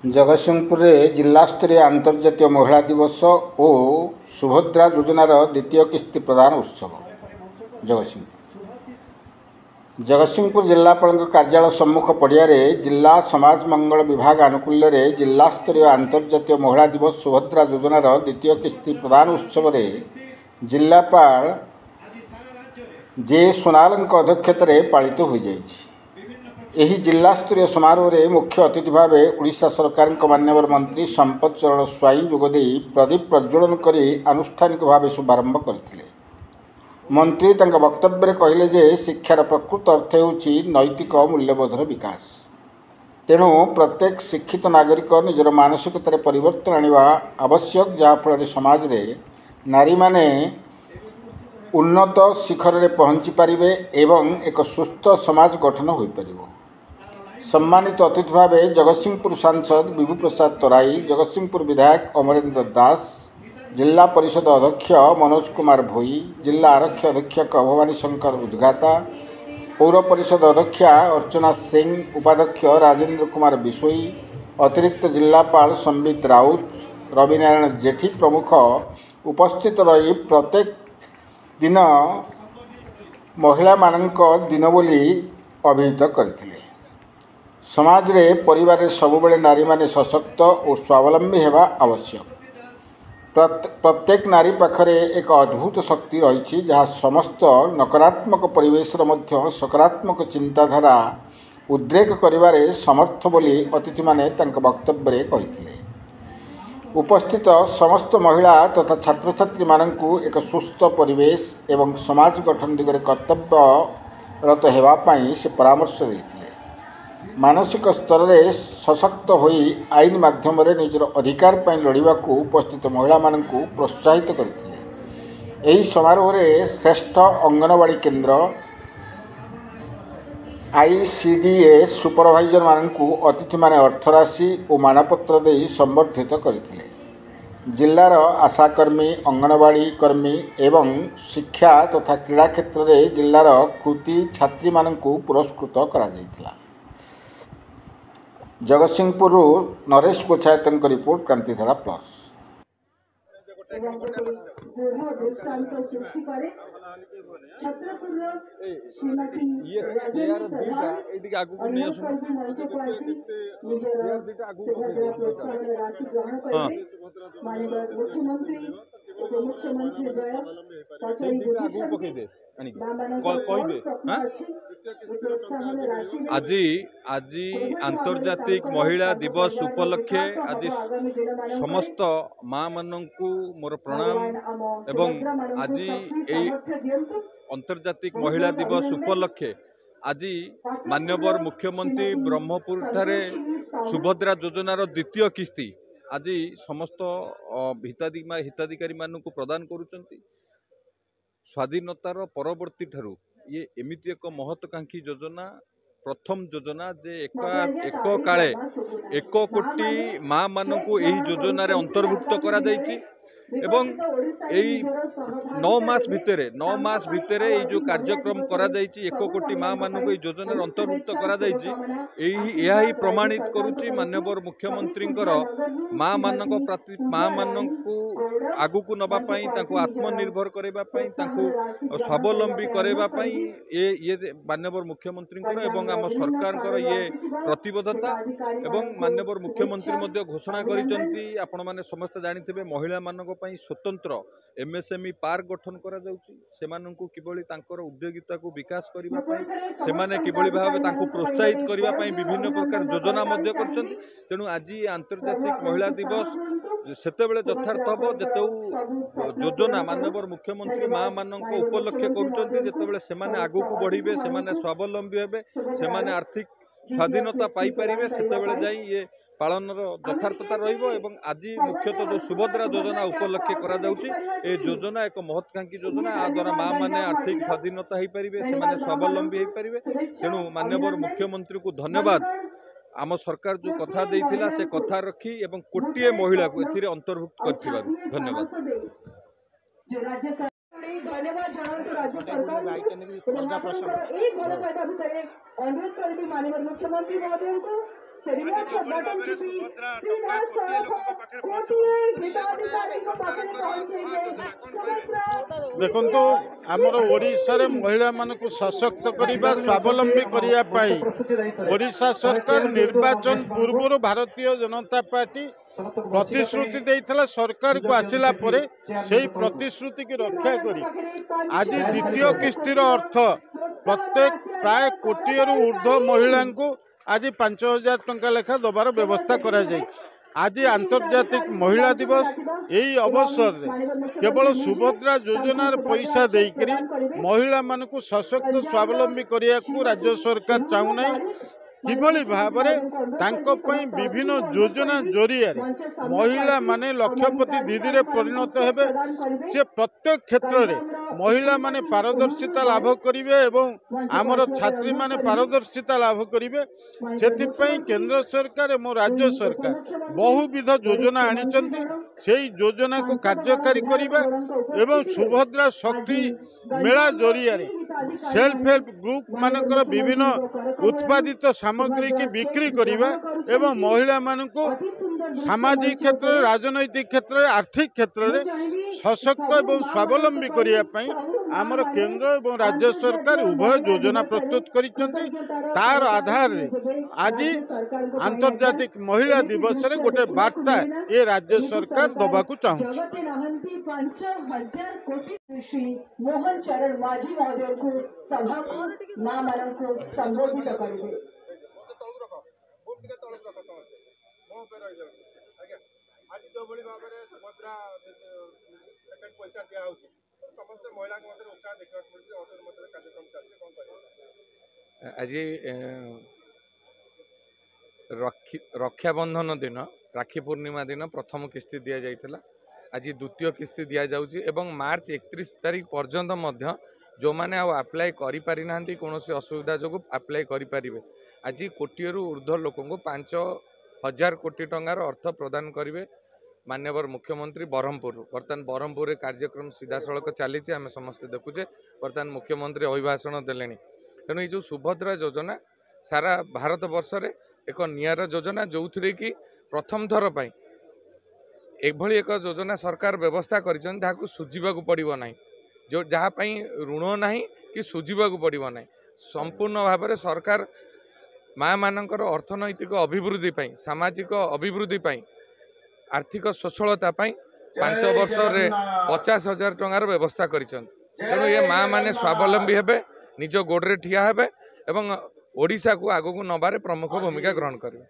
जगतसिंहपुर जिलास्तरीय अंतर्जातीय महिला दिवस और सुभद्रा योजनार द्वितीय किस्ती प्रदान उत्सव जगतसिंहपुर जिलापाल कार्यालय सम्मुख पड़िया जिला समाज मंगल विभाग आनुकूल्य जिलास्तरीय अंतर्जातीय महिला दिवस सुभद्रा योजनार द्वितीय किस्ती प्रदान उत्सव जिलापाल जे सोनाल अध्यक्षतार पालित हो जाएगी। यही जिलास्तरीय समारोह में मुख्य अतिथि भाव ओडिशा सरकार मान्यवर मंत्री संपत चरण स्वाई जोगदे प्रदीप प्रज्वलन कर आनुष्ठानिक भाव शुभारंभ करते। मंत्री वक्तव्य कहले जे शिक्षार प्रकृत अर्थ होउछि नैतिक मूल्यबोधर विकास। तेणु प्रत्येक शिक्षित नागरिक निजर मानसिकतार परिवर्तन आनिबा आवश्यक, जहाँफल समाज रे नारी माने उन्नत शिखर में पहुँची पारिबे एवं एक सुस्थ समाज गठन हो पारिबो। सम्मानित अतिथि भाव जगतसिंहपुर सांसद विभू प्रसाद तराई, जगतसिंहपुर विधायक अमरेंद्र दास, जिला परिषद अध्यक्ष मनोज कुमार भोई, जिला आरक्षी अधीक्षक भवानी शंकर उद्घाता, पौर परिषद अध्यक्षा अर्चना सिंह, उपाध्यक्ष राजेंद्र कुमार बिशोई, अतिरिक्त जिलापाल संबित राउत, रविनारायण जेठी प्रमुख उपस्थित रही प्रत्येक दिन महिला मानक दिन बोली अभिहित करथिले। समाज रे परिवार रे सबुबले नारी माने सशक्त और स्वावलंबी हेबा आवश्यक। प्रत्येक नारी पाखरे एक अद्भुत शक्ति रही जहाँ समस्त नकारात्मक परिवेश मध्य सकारात्मक चिंताधारा उद्रेक करिवारे समर्थ बोली अतिथि माने तांका वक्तव्य कहिथिले। उपस्थित समस्त महिला तथा छात्र छात्री माननकु एक सुस्थ परिवेश एवं समाज गठन दिगरे कर्तव्यरत हेबा पई से परामर्श देथिले। मानसिक स्तर में सशक्त होई आईन माध्यम निजर अधिकार पर लड़वा उपस्थित महिला माननकु प्रोत्साहित करथिले। एही समारोह रे श्रेष्ठ अंगनवाड़ी केन्द्र ICDS सुपरभाइजर माननकु अतिथि माने अर्थराशि और मानपत्र दे संबर्धित करथिले। जिलार आशाकर्मी, अंगनवाड़ी कर्मी एवं शिक्षा तथा क्रीड़ा क्षेत्र में जिलार कृति छात्री माननकु पुरस्कृत करा जायतिला। Jagatsinghpur Naresh Gochhayat report, Krantidhara plus. आज अंतर्जातिक महिला दिवस उपलक्षे आज समस्त माँ माननकु मोर प्रणाम एवं आज अंतर्जातिक महिला दिवस उपलक्षे आज मान्यवर मुख्यमंत्री ब्रह्मपुर ठारे सुभद्रा योजनार द्वितीय किस्ती आज समस्त हिताधिकारी माननकु प्रदान करुचंती। स्वाधीनतार परवर्ती ठारू ये एमिति एक महत्वाकांक्षी योजना, प्रथम योजना जे एक काले 1 कोटी माँ माननकु एही योजना रे अंतर्भुक्त करा जायछि एवं यही 9 मास भितर ये जो कार्यक्रम करा जायछि 1 कोटी माँ माननकु एही योजना रे अंतर्भुक्त करा जायछि। यही प्रमाणित करुछि माननीय मुख्यमंत्री माँ माननकु आगुकु नबा पई, तांको आत्मनिर्भर करबा पई, तांको स्वावलंबी करबा पई ये माननीय मुख्यमंत्री एवं आम सरकार ये प्रतिबद्धता एवं माननीय मुख्यमंत्री मध्य घोषणा करिसंती। आपण माने समस्त जानिथिबे महिला मानक पई स्वतंत्र MSME पार्क गठन करा जाउछि। सेमानंकु किबळी तांकर उद्योगिता को विकास करिबा पई, सेमाने किबळी भाबे तांको प्रोत्साहित करिबा पई विभिन्न प्रकार योजना मध्य करछंती। तेणु आज अंतर्जातिक महिला दिवस सेतेबेले यथार्थ हबो जेतेउ योजना माननीय मुख्यमंत्री माँ मानक उपलक्ष्य करुचंती, जेतेबेले सेमाने आगुकु बढ़िबे, सेमाने स्वावलंबी हेबे, सेमाने आर्थिक स्वाधीनता पाई परिबे, सेतेबेले जाई ये पालनर यथार्थता रहिबो। एवं आज मुख्यतः जो सुभद्रा योजना उपलक्षे करा जाउछि ए योजना एक महत्वाकांक्षी योजना। आ द्वारा माँ माने आर्थिक स्वाधीनता हो पारिबे, सेमाने स्वावलंबी हो पारिबे। तेणु माननीय मुख्यमंत्री को धन्यवाद। आम सरकार जो कथा देइथिला से कथा रखी एवं कोटिए महिला को एथिरे अंतर्भुक्त करथिबारु धन्यवाद। धन्यवाद जनातु राज्य सरकार घर पाइबा भितर अनुरोध करी माननीय मुख्यमंत्री महोदय को से रिमोट बटन चिपी सीधा सड़क कोटिए हिताधिकारी को पाखरे पहुंचेंगे। देखो आमर ओडिशा रे महिला मानकु सशक्त करिबा स्वावलंबी करिया पाई ओडिशा सरकार निर्वाचन पूर्व भारतीय जनता पार्टी प्रतिश्रुति देइथला सरकार को आसिला परे सेही प्रतिश्रुति की रक्षा करी आज द्वितीय किस्तिर अर्थ प्रत्येक प्राय कोटियरु ऊर्ध्व महिला को आज 5,000 टंका लेखा दबार व्यवस्था करा जाय। आज आंतर्जातिक महिला दिवस यही अवसर रे केवल सुभद्रा योजनार पैसा देकरी महिला मानकु सशक्त स्वावलंबी करिया को राज्य सरकार चाहू नहीं किभली भाबरे तांको पई विभिन्न योजना जरिया महिला माने लक्षपति दीदी रे परिणत हेबे से प्रत्येक क्षेत्र रे महिला माने पारदर्शिता लाभ करिवे एवं आमर छात्री माने पारदर्शिता लाभ करिवे सेति पई केंद्र सरकार एवं राज्य सरकार बहुविध योजना आनिचंती सेही योजना को कार्यकारी करिबा एवं सुभद्रा शक्ति मेला जरिया रे सेल्फ हेल्प ग्रुप मानकर विभिन्न उत्पादित सामग्री की बिक्री करिबा एवं महिला मानकु सामाजिक क्षेत्र राजनैतिक क्षेत्र आर्थिक क्षेत्र रे सशक्त एवं स्वावलंबी करिया पई आमर केंद्र एवं राज्य सरकार उभय योजना प्रस्तुत करिसंती। तार आधार रे आज आंतर्जातिक महिला दिवस रे गोटे वार्ता ये राज्य सरकार दबाकू चाहू। 5,000 कोटी श्री मोहन चरण माझी महोदय को सभा को मां मानन को संबोधित करिवे। आज जो भाई भाव में सुभद्रा सेकेंड पैसा दिया समस्त महिला उत्साह देखा कार्यक्रम चलती आज रक्षाबंधन दिन राखी पूर्णिमा दिन प्रथम किस्ती दि जाइथिला आज द्वितीय किस्ती दि जाउची एवं मार्च 31 तारीख पर्यंत मध्य जो माने आ अप्लाई करि पारि नांती कोनोसी असुविधा जोगु अप्लाई करि परिबे। आज कोटियरु ऊर्ध्व लोकंको 5,000 कोटी टंकार अर्थ प्रदान करिवे माननीय मुख्यमंत्री बरहमपुर। बर्तमान बरहमपुर कार्यक्रम सीधा सड़क चली आम समस्ते देखुचे बर्तमान मुख्यमंत्री अभिभाषण देले तेणु ये जो सुभद्रा योजना सारा भारत वर्ष रे एक नियारा योजना जो थी कि प्रथम थर पाई एभली एक योजना सरकार व्यवस्था कर सुझा पड़ो ना जो जहाँपाई ऋण ना कि सुझा पड़ो ना संपूर्ण भाव में सरकार माँ मानकर अर्थनैतिक अभिवृद्धि पाई सामाजिक अभिवृद्धि पाई आर्थिक स्वच्छलता 5 वर्ष रे 50,000 टंकार व्यवस्था कर तेणु ये माँ माने स्वावलंबी हेबे निज गोड़े ठिया हेबे एवं ओडिशा को आगू नबारे प्रमुख भूमिका ग्रहण करेंगे।